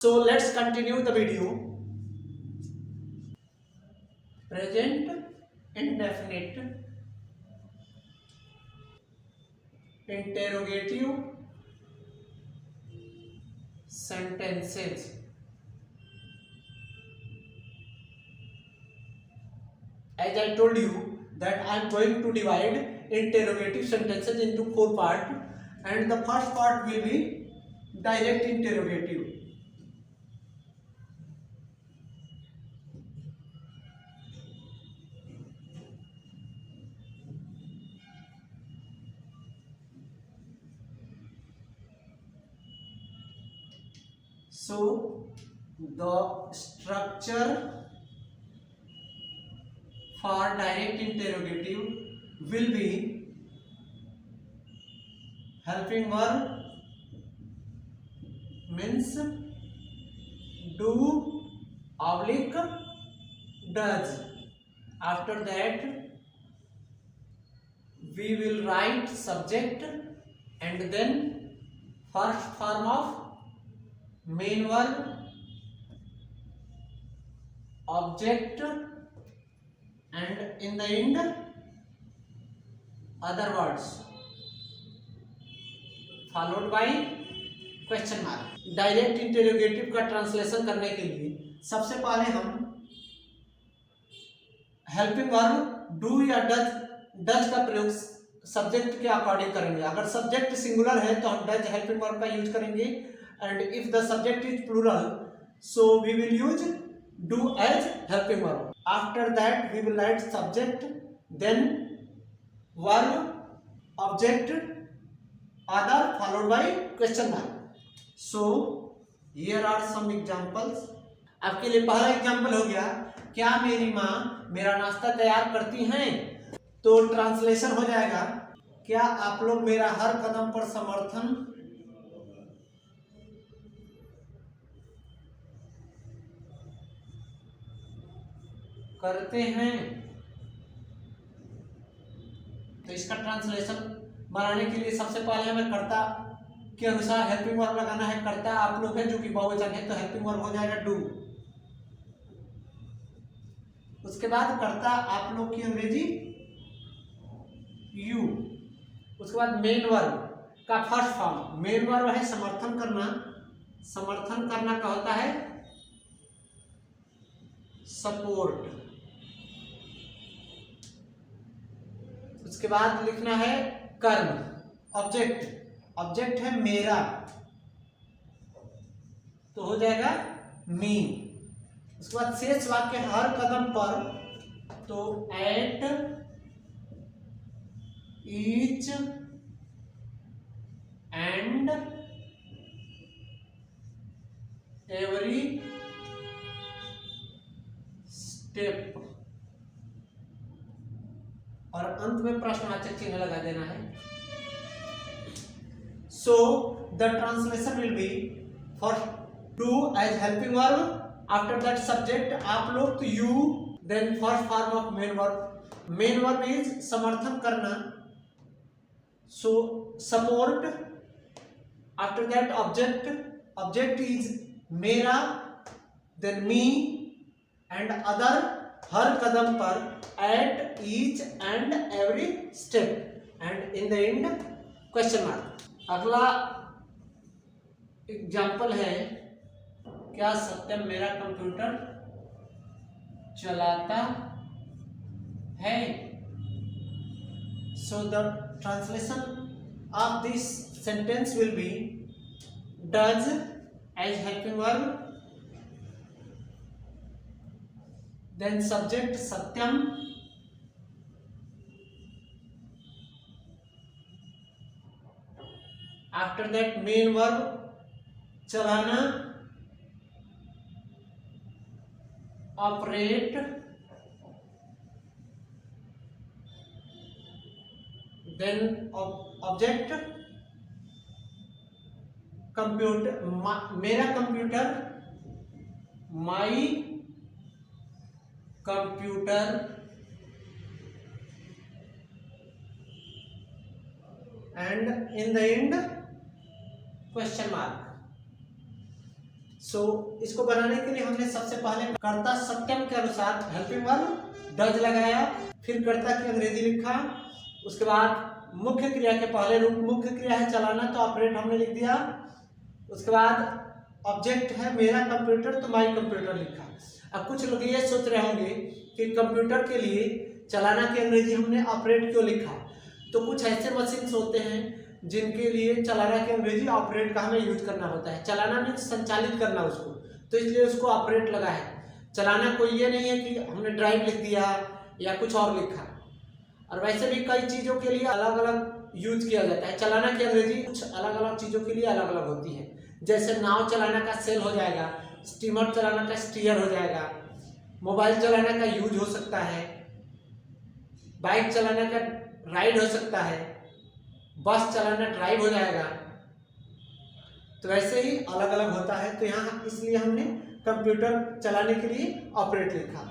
So let's continue the video. Present indefinite interrogative sentences. As I told you that I am going to divide interrogative sentences into 4 parts, and the first part will be direct interrogative. So the structure for direct interrogative will be helping verb means do oblique does. After that we will write subject and then first form of main verb, object, and in the end other words followed by question mark. Direct interrogative का translation करने के लिए सबसे पहले हम helping verb do या does का प्रयोग सब्जेक्ट के अकॉर्डिंग करेंगे। अगर सब्जेक्ट सिंगुलर है तो हम डज हेल्पिंग वर्ब का यूज करेंगे, and if the subject is plural so we will use do as helping verb. After that we will write subject, then verb, object, other followed by question mark. So here are some examples. आपके लिए पहला example हो गया, क्या मेरी माँ मेरा नाश्ता तैयार करती हैं? तो ट्रांसलेशन हो जाएगा, क्या आप लोग मेरा हर कदम पर समर्थन करते हैं? तो इसका ट्रांसलेशन बनाने के लिए सबसे पहले हमें कर्ता के अनुसार हेल्पिंग वर्ब लगाना है। कर्ता आप लोग हैं जो कि बहुवचन है, तो हेल्पिंग वर्ब हो जाएगा डू। उसके बाद कर्ता आप लोग की अंग्रेजी यू। उसके बाद मेन वर्ब का फर्स्ट फॉर्म, मेन वर्ब है समर्थन करना, समर्थन करना का होता है सपोर्ट। उसके बाद लिखना है कर्म, ऑब्जेक्ट, ऑब्जेक्ट है मेरा तो हो जाएगा मी। उसके बाद शेष वाक्य हर कदम पर, तो at each and every step, और अंत में प्रश्नवाचक चिन्ह लगा देना है। So the translation will be for do as helping verb, after that subject आप लोग तो you, then first form of main verb. Main verb is समर्थन करना, so support. After that object, object is मेरा, देन मी, एंड अदर हर कदम पर, at each and every step, and in the end question mark. अगला example है, क्या सत्यम मेरा कंप्यूटर चलाता है? So the translation of this sentence will be does as helping verb, then subject satyam, after that main verb चलाना, operate, then object computer, मेरा computer, my computer, and in the end question mark. इसको बनाने के लिए हमने सबसे पहले कर्ता सत्यम के अनुसार हेल्पिंग वर्ब डज लगाया, फिर कर्ता की अंग्रेजी लिखा, उसके बाद मुख्य क्रिया के पहले रूप मुख्य क्रिया है चलाना तो ऑपरेट हमने लिख दिया, उसके बाद ऑब्जेक्ट है मेरा कंप्यूटर तो माई कंप्यूटर लिखा। अब कुछ लोग ये सोच रहे होंगे कि कंप्यूटर के लिए चलाना की अंग्रेजी हमने ऑपरेट क्यों लिखा। तो कुछ ऐसे मशीन्स होते हैं जिनके लिए चलाना की अंग्रेजी ऑपरेट का हमें यूज करना होता है। चलाना मीन्स संचालित करना उसको, तो इसलिए उसको ऑपरेट लगा है। चलाना कोई ये नहीं है कि हमने ड्राइव लिख दिया या कुछ और लिखा। और वैसे भी कई चीज़ों के लिए अलग अलग यूज किया जाता है। चलाना की अंग्रेजी कुछ अलग अलग चीज़ों के लिए अलग अलग होती है। जैसे नाव चलाना का सेल हो जाएगा, स्टीमर चलाना का स्टीयर हो जाएगा, मोबाइल चलाना का यूज हो सकता है, बाइक चलाना का राइड हो सकता है, बस चलाना ड्राइव हो जाएगा। तो वैसे ही अलग अलग होता है। तो यहाँ इसलिए हमने कंप्यूटर चलाने के लिए ऑपरेट लिखा।